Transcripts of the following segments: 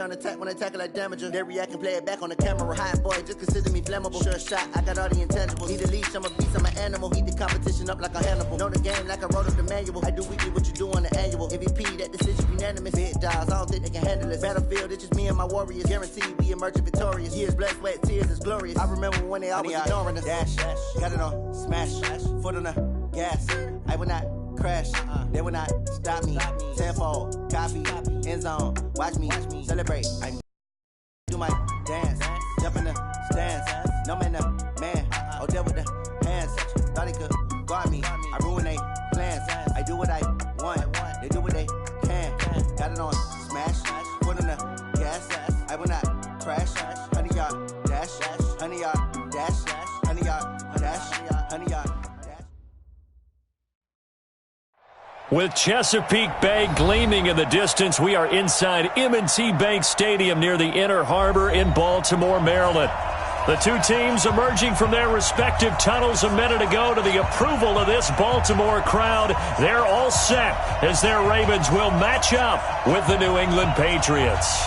On attack when I tackle like damager. They react and play it back on the camera. Hot boy, just consider me flammable. Sure shot, I got all the intangibles. Need a leash, I'm a beast, I'm an animal. Heat the competition up like a Hannibal. Know the game like I wrote up the manual. I do weekly what you do on the annual. MVP, that decision unanimous. Big dogs, I don't think they can handle it. Battlefield, it's just me and my warriors. Guaranteed we emerging victorious. Years, blood, sweat, tears, it's glorious. I remember when they always ignoring us. Dash, got it on, smash, foot on the gas. I will not crash, they will not stop me. Tenfold, copy, end zone. Watch me celebrate. I do my dance, jump in the stands. No man, oh, deal with the hands. Thought he could guard me. I ruin they plans. I do what I want. They do what they can. Got it on smash, foot on the gas. I will not crash. 100 yard dash, 100 yard dash, 100 yard dash, 100 yard. With Chesapeake Bay gleaming in the distance, we are inside M&T Bank Stadium near the Inner Harbor in Baltimore, Maryland. The two teams emerging from their respective tunnels a minute ago to the approval of this Baltimore crowd. They're all set as their Ravens will match up with the New England Patriots.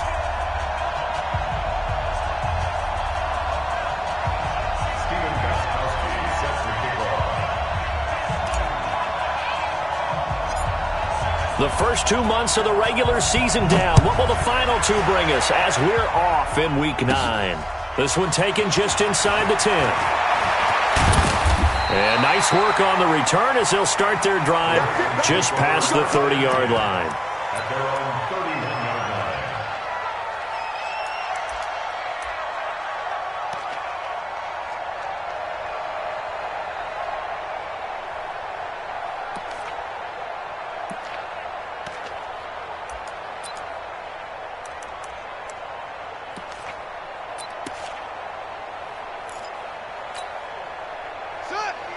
The first 2 months of the regular season down. What will the final two bring us as we're off in Week 9? This one taken just inside the 10. And nice work on the return as they'll start their drive just past the 30-yard line. At their own 31-yard line.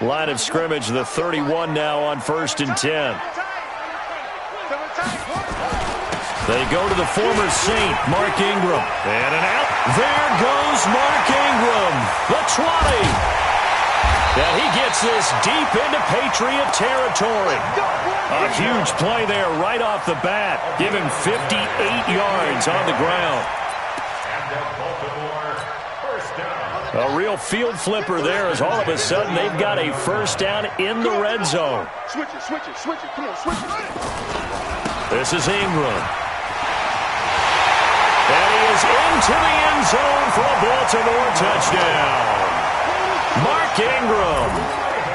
Line of scrimmage, the 31 now on 1st and 10. They go to the former Saint, Mark Ingram. And an out. There goes Mark Ingram, the 20. And he gets this deep into Patriot territory. A huge play there right off the bat. Give him 58 yards on the ground. A real field flipper there as all of a sudden they've got a first down in the red zone. Switch it. Come on, switch it. This is Ingram. And he is into the end zone for a Baltimore touchdown. Mark Ingram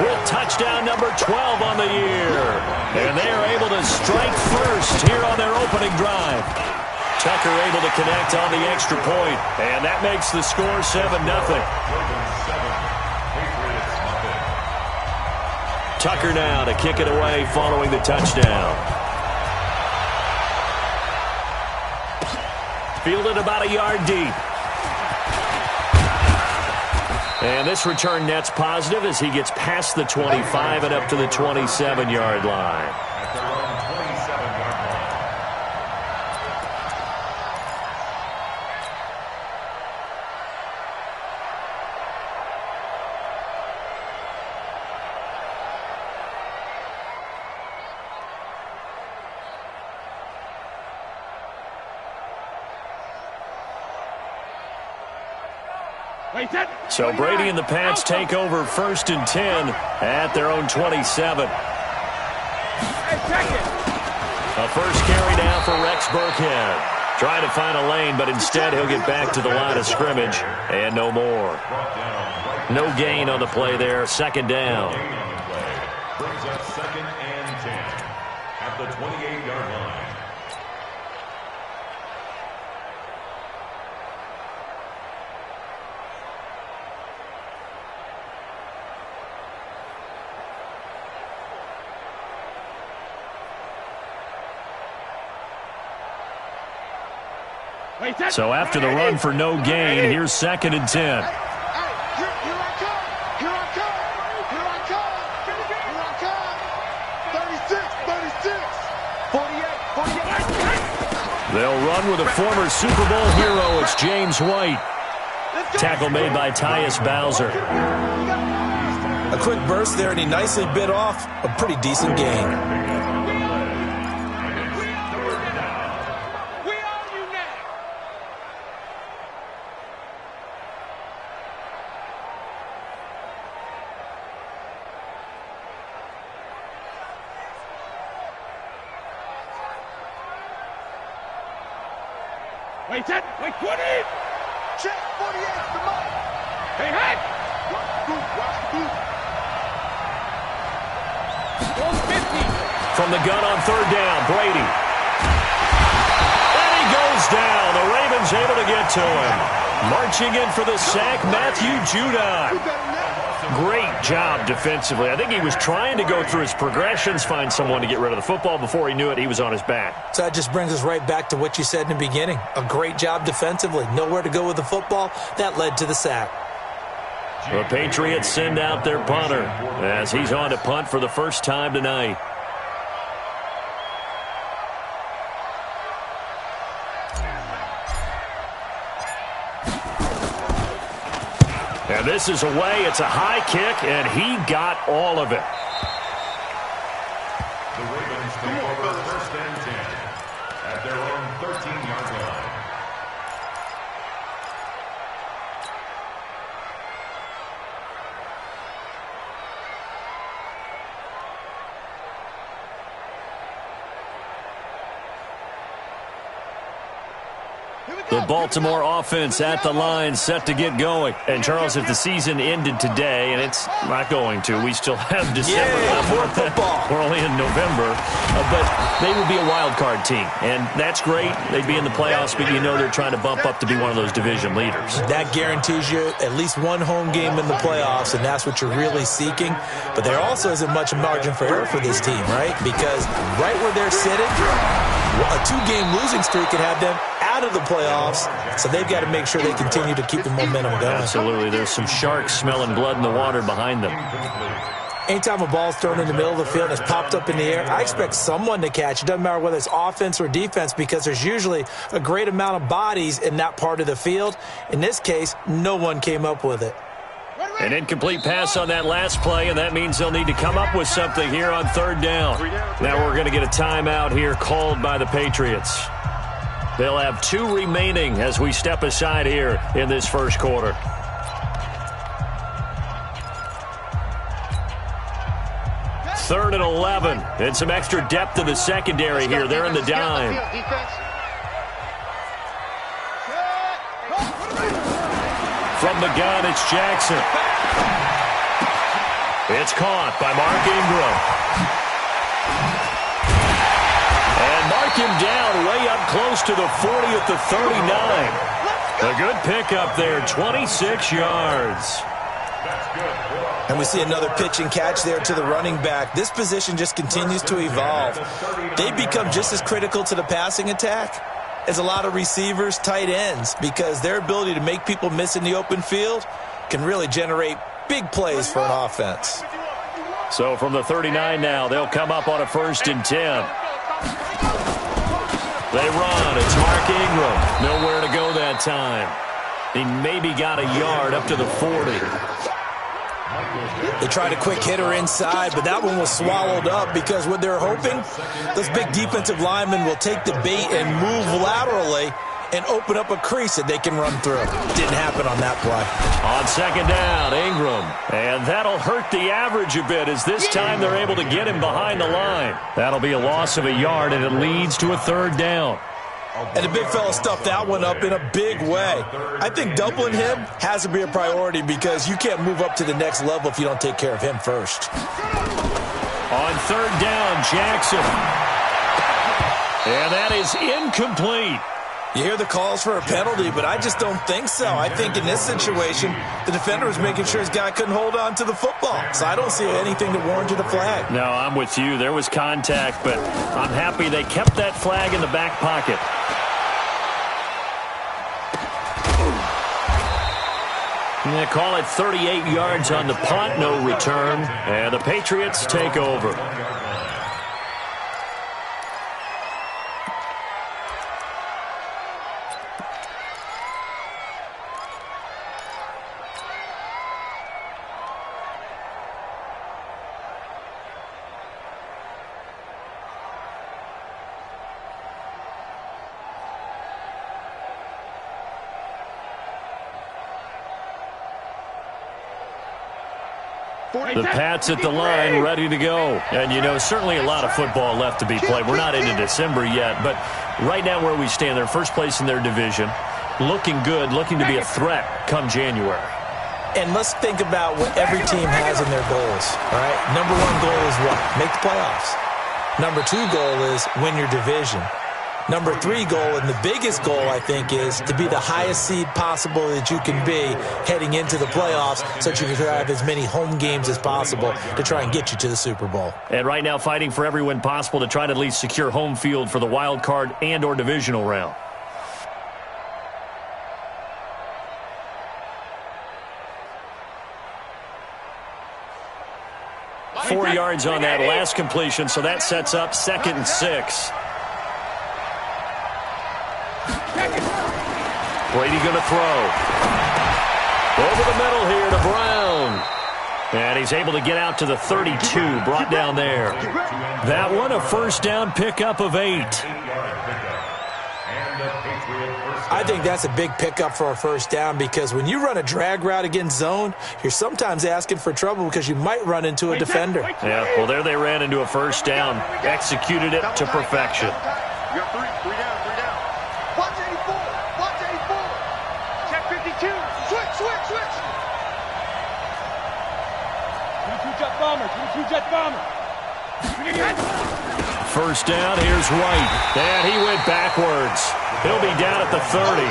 with touchdown number 12 on the year. And they are able to strike first here on their opening drive. Tucker able to connect on the extra point, and that makes the score 7-0. Tucker now to kick it away following the touchdown. Fielded about a yard deep. And this return net's positive as he gets past the 25 and up to the 27-yard line. So Brady and the Pats take over 1st and 10 at their own 27. A first carry down for Rex Burkhead. Trying to find a lane, but instead he'll get back to the line of scrimmage and no more. No gain on the play there. 2nd down. Brings up 2nd and 10 at the 28-yard line. So after the run for no gain, here's 2nd and 10. They'll run with a former Super Bowl hero. It's James White. Tackle made by Tyus Bowser. A quick burst there, and he nicely bit off a pretty decent gain. Wait, 10. Wait, 20. Check 48, the mark. Hey, head. Watch the boot. Watch the boot. Goes 50. From the gun on third down, Brady. And he goes down. The Ravens able to get to him. Marching in for the sack, Matthew Judon. Great job defensively. I think he was trying to go through his progressions, find someone to get rid of the football. Before he knew it, he was on his back. So that just brings us right back to what you said in the beginning. A great job defensively. Nowhere to go with the football. That led to the sack. The Patriots send out their punter as he's on to punt for the first time tonight. And this is away. It's a high kick, and he got all of it. The Ravens take over first and 10 at their own 13-yard line. The Baltimore offense at the line, set to get going. And, Charles, if the season ended today, and it's not going to, we still have December left. More football. We're only in November. But they would be a wild card team, and that's great. They'd be in the playoffs, but you know they're trying to bump up to be one of those division leaders. That guarantees you at least one home game in the playoffs, and that's what you're really seeking. But there also isn't much margin for error for this team, right? Because right where they're sitting, a two-game losing streak could have them out of the playoffs, so they've got to make sure they continue to keep the momentum going. Absolutely. There's some sharks smelling blood in the water behind them. Anytime a ball's thrown in the middle of the field and it's popped up in the air, I expect someone to catch. It doesn't matter whether it's offense or defense, because there's usually a great amount of bodies in that part of the field. In this case, no one came up with it. An incomplete pass on that last play, and that means they'll need to come up with something here on third down. Now we're going to get a timeout here called by the Patriots. They'll have 2 remaining as we step aside here in this first quarter. Third and 11, and some extra depth in the secondary here. They're in the dime. From the gun, it's Jackson. It's caught by Mark Ingram. And mark him down way up close to the 40 at the 39. A good pickup there, 26 yards. And we see another pitch and catch there to the running back. This position just continues to evolve. They become just as critical to the passing attack as a lot of receivers, tight ends, because their ability to make people miss in the open field can really generate big plays for an offense. So from the 39 now, they'll come up on a 1st and 10. They run. It's Mark Ingram. Nowhere to go that time. He maybe got a yard up to the 40. They tried a quick hitter inside, but that one was swallowed up because what they're hoping, those big defensive linemen will take the bait and move laterally and open up a crease that they can run through. Didn't happen on that play. On second down, Ingram. And that'll hurt the average a bit as this time they're able to get him behind the line. That'll be a loss of a yard, and it leads to a 3rd down. And the big fella stuffed that one up in a big way. I think doubling him has to be a priority because you can't move up to the next level if you don't take care of him first. On 3rd down, Jackson. And that is incomplete. You hear the calls for a penalty, but I just don't think so. I think in this situation, the defender was making sure his guy couldn't hold on to the football. So I don't see anything that warranted a flag. No, I'm with you. There was contact, but I'm happy they kept that flag in the back pocket. They call it 38 yards on the punt, no return, and the Patriots take over. The Pats at the line, ready to go. And, you know, certainly a lot of football left to be played. We're not into December yet, but right now where we stand, they're first place in their division, looking good, looking to be a threat come January. And let's think about what every team has in their goals, all right? Number one goal is what? Make the playoffs. Number two goal is win your division. Number three goal, and the biggest goal, I think, is to be the highest seed possible that you can be heading into the playoffs so that you can have as many home games as possible to try and get you to the Super Bowl. And right now fighting for every win possible to try to at least secure home field for the wild card and or divisional round. Four yards on that last completion, so that sets up 2nd and 6. Brady going to throw. Over the middle here to Brown. And he's able to get out to the 32, brought down there. That one, a first down pickup of 8. I think that's a big pickup for a first down because when you run a drag route against zone, you're sometimes asking for trouble because you might run into a defender. Yeah, well, there they ran into a first down. Executed it to perfection. You got three down. Watch 84. Watch 84. Check 52. Switch. 22 jet bomber. First down, here's White. And he went backwards. He'll be down at the 30.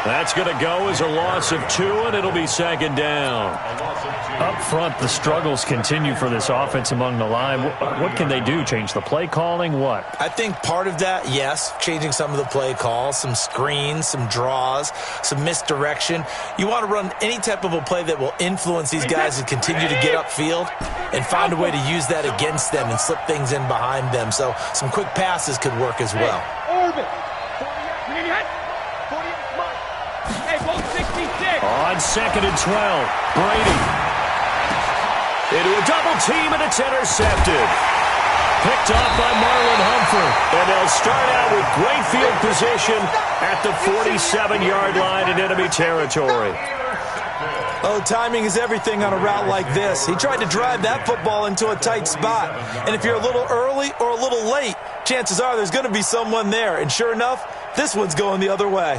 That's going to go as a loss of 2, and it'll be 2nd down. Up front, the struggles continue for this offense among the line. What can they do? Change the play calling? What? I think part of that, yes, changing some of the play calls, some screens, some draws, some misdirection. You want to run any type of a play that will influence these guys to continue to get upfield and find a way to use that against them and slip things in behind them. So some quick passes could work as well. Orbit. On 2nd and 12, Brady. Into a double team, and it's intercepted. Picked off by Marlon Humphrey. And they'll start out with great field position at the 47-yard line in enemy territory. Oh, timing is everything on a route like this. He tried to drive that football into a tight spot. And if you're a little early or a little late, chances are there's going to be someone there. And sure enough, this one's going the other way.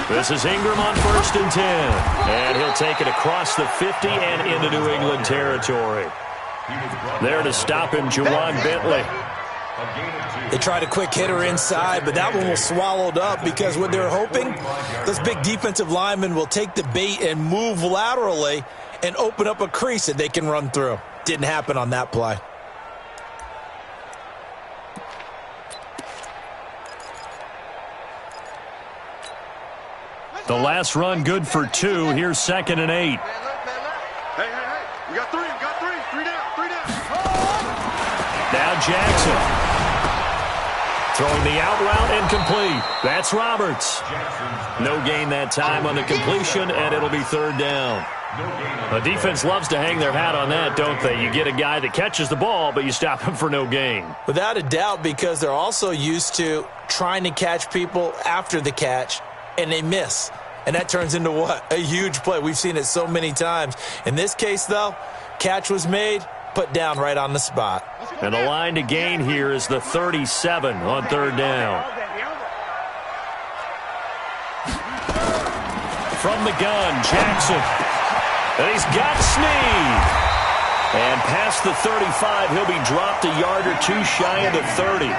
This is Ingram on 1st and 10. And he'll take it across the 50 and into New England territory. There to stop him, Juwan Bentley. They tried a quick hitter inside, but that one was swallowed up because what they're hoping, those big defensive linemen will take the bait and move laterally and open up a crease that they can run through. Didn't happen on that play. The last run good for 2. Here's 2nd and 8. Hey. We got three. Three down. Now Jackson. Throwing the out route and complete. That's Roberts. No gain that time on the completion, and it'll be 3rd down. The defense loves to hang their hat on that, don't they? You get a guy that catches the ball, but you stop him for no gain. Without a doubt, because they're also used to trying to catch people after the catch, and they miss. And that turns into what? A huge play. We've seen it so many times. In this case, though, catch was made, put down right on the spot. And the line to gain here is the 37 on 3rd down. From the gun, Jackson. And he's got Snead. And past the 35, he'll be dropped a yard or 2 shy of the 30.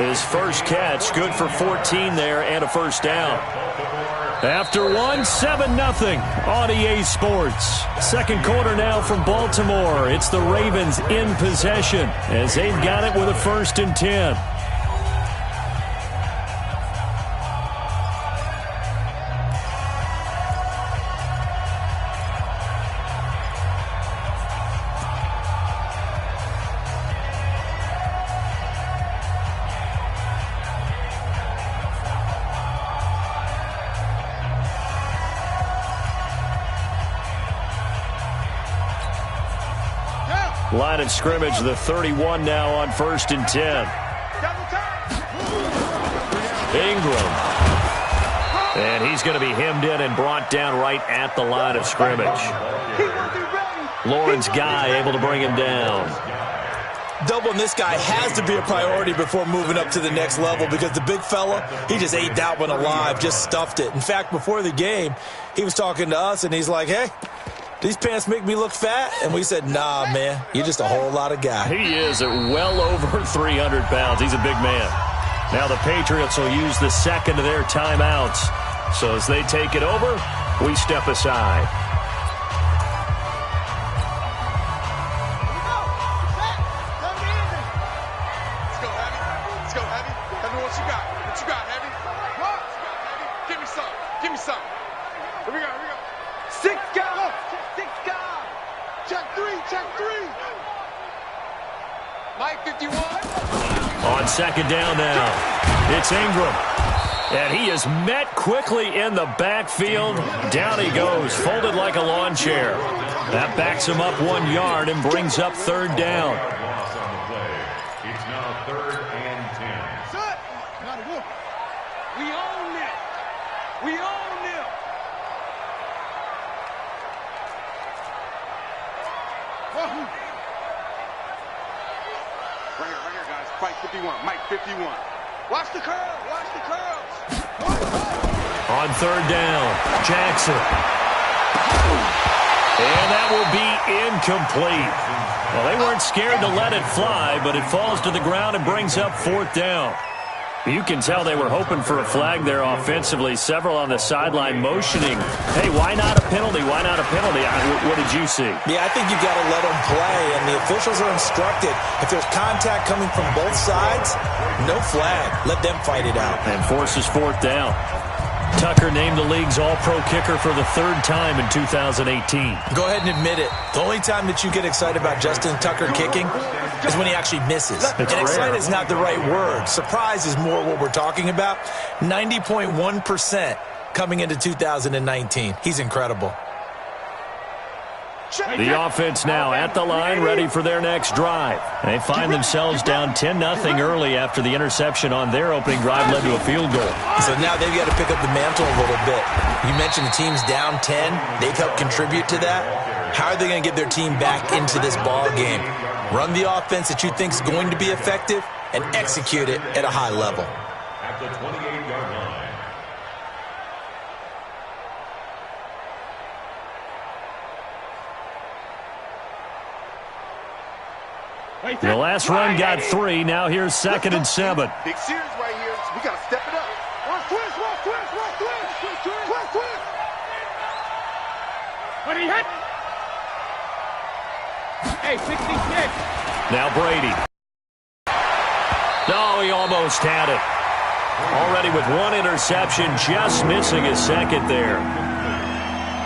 His first catch, good for 14 there and a first down. After 7-0 on EA Sports. Second quarter now from Baltimore. It's the Ravens in possession as they've got it with a 1st and 10. Line of scrimmage, the 31 now on 1st and 10. Ingram. And he's going to be hemmed in and brought down right at the line of scrimmage. Lawrence Guy able to bring him down. Doubling this guy has to be a priority before moving up to the next level because the big fella, he just ate that one alive, just stuffed it. In fact, before the game, he was talking to us, and he's like, hey, these pants make me look fat? And we said, nah, man, you're just a whole lot of guy. He is at well over 300 pounds. He's a big man. Now the Patriots will use the second of their timeouts. So as they take it over, we step aside. On second down now, it's Ingram. And he is met quickly in the backfield. Down he goes, folded like a lawn chair. That backs him up 1 yard and brings up third down. Loss on the play. It's now 3rd and 10. We own it. We own it. Right here, guys. Fight 51. Mike 51. Watch the curls. Watch the curls. On third down, Jackson. And that will be incomplete. Well, they weren't scared to let it fly, but it falls to the ground and brings up fourth down. You can tell they were hoping for a flag there offensively. Several on the sideline motioning, hey, why not a penalty? Why not a penalty? What did you see? Yeah, I think you've got to let them play, and the officials are instructed. If there's contact coming from both sides, no flag. Let them fight it out. And forces fourth down. Tucker named the league's all-pro kicker for the third time in 2018. Go ahead and admit it. The only time that you get excited about Justin Tucker kicking is when he actually misses. It's and excited rare. is not the right word. Surprise is more what we're talking about. 90.1% coming into 2019. He's incredible. The offense now at the line, ready for their next drive. They find themselves down 10-0 early after the interception on their opening drive led to a field goal. So now they've got to pick up the mantle a little bit. You mentioned the team's down 10. They've helped contribute to that. How are they going to get their team back into this ball game? Run the offense that you think is going to be effective and execute it at a high level. At the 28-yard line. The last run got 3. Now here's 2nd and 7. Big series right here. We got to step it up. Watch twist. What he hit? Hey, 66. Now Brady. No, he almost had it. Already with 1 interception, just missing his second there.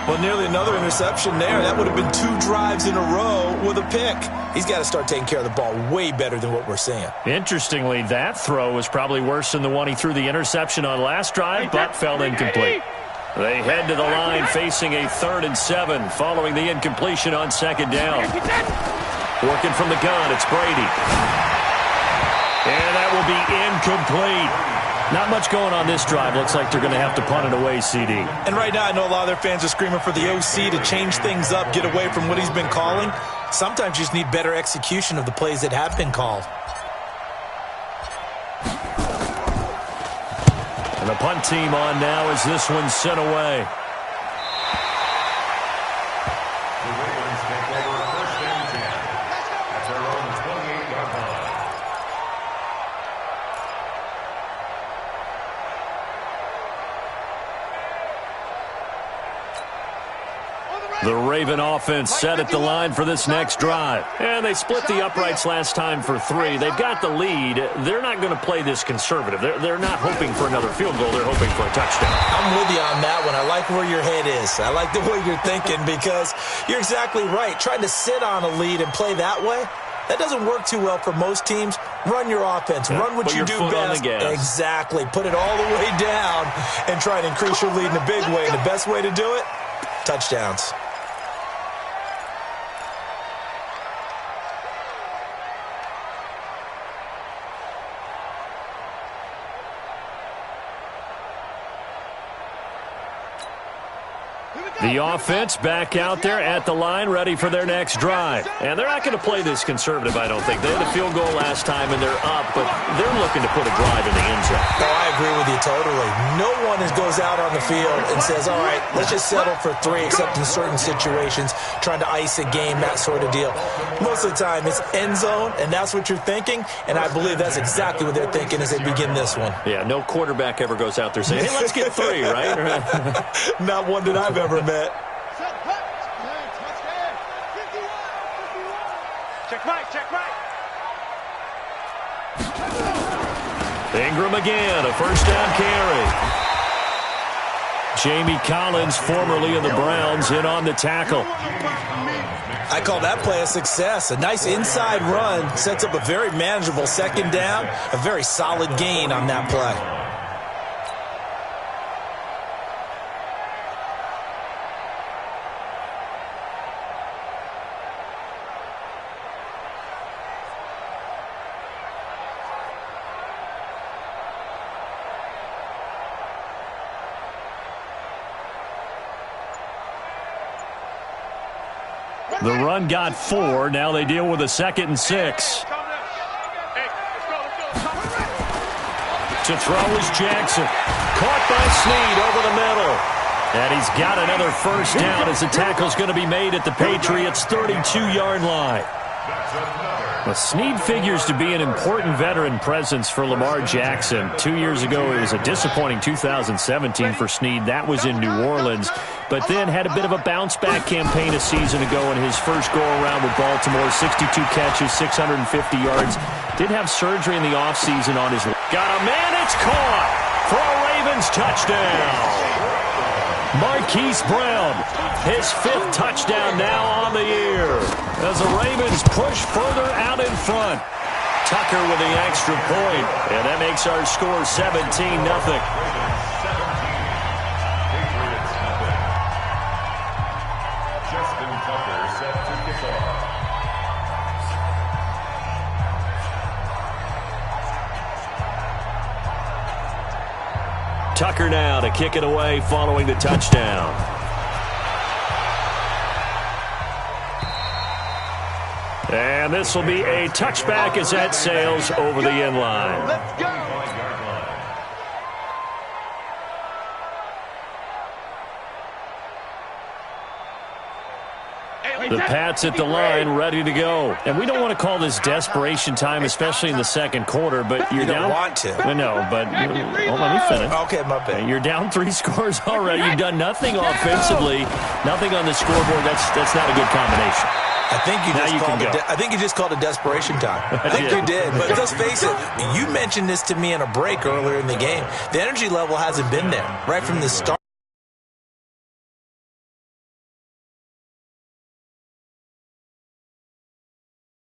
Well, nearly another interception there. That would have been 2 drives in a row with a pick. He's got to start taking care of the ball way better than what we're seeing. Interestingly, that throw was probably worse than the one he threw the interception on last drive, but fell incomplete. They head to the line facing a 3rd and 7 following the incompletion on 2nd down. Working from the gun, it's Brady. And that will be incomplete. Not much going on this drive. Looks like they're going to have to punt it away, CD. And right now, I know a lot of their fans are screaming for the OC to change things up, get away from what he's been calling. Sometimes you just need better execution of the plays that have been called. And the punt team on now as this one's sent away. The Ravens take over 1st and 10 at their own 28-yard line. The Raven offense set at the line for this next drive. And they split the uprights last time for 3. They've got the lead. They're not going to play this conservative. They're not hoping for another field goal. They're hoping for a touchdown. I'm with you on that one. I like where your head is. I like the way you're thinking because you're exactly right. Trying to sit on a lead and play that way, that doesn't work too well for most teams. Run your offense. Run what you do best. Exactly. Put it all the way down and try and increase your lead in a big way. And the best way to do it, touchdowns. The offense back out there at the line, ready for their next drive. And they're not going to play this conservative, I don't think. They had a field goal last time, and they're up, but they're looking to put a drive in the end zone. Oh, I agree with you totally. No one goes out on the field and says, all right, let's just settle for 3, except in certain situations, trying to ice a game, that sort of deal. Most of the time, it's end zone, and that's what you're thinking, and I believe that's exactly what they're thinking as they begin this one. Yeah, no quarterback ever goes out there saying, hey, let's get 3, right? Not one that I've ever met. Check right. Ingram again, a first down carry. Jamie Collins, formerly of the Browns, in on the tackle. I call that play a success. A nice inside run sets up a very manageable second down, a very solid gain on that play. The run got 4. Now they deal with a 2nd and 6. To throw is Jackson. Caught by Snead over the middle. And he's got another first down as the tackle's going to be made at the Patriots' 32-yard line. Well, Snead figures to be an important veteran presence for Lamar Jackson. 2 years ago, it was a disappointing 2017 for Snead. That was in New Orleans. But then had a bit of a bounce-back campaign a season ago in his first go-around with Baltimore. 62 catches, 650 yards. Did have surgery in the offseason on his... Got a man, it's caught for a Ravens touchdown. Marquise Brown, his 5th touchdown now on the year. As the Ravens push further out in front. Tucker with the extra point. And that makes our score 17-0. Tucker now to kick it away following the touchdown. And this will be a touchback as that sails over the end line. Let's go. The Pats at the line, ready to go. And we don't want to call this desperation time, especially in the second quarter, but you're down. You don't want to. No, but well, let me finish. Okay, my bad. You're down 3 scores already. You've done nothing offensively, nothing on the scoreboard. That's not a good combination. I think you just called it desperation time. I think you did. But let's face it, you mentioned this to me in a break earlier in the game. The energy level hasn't been there right from the start.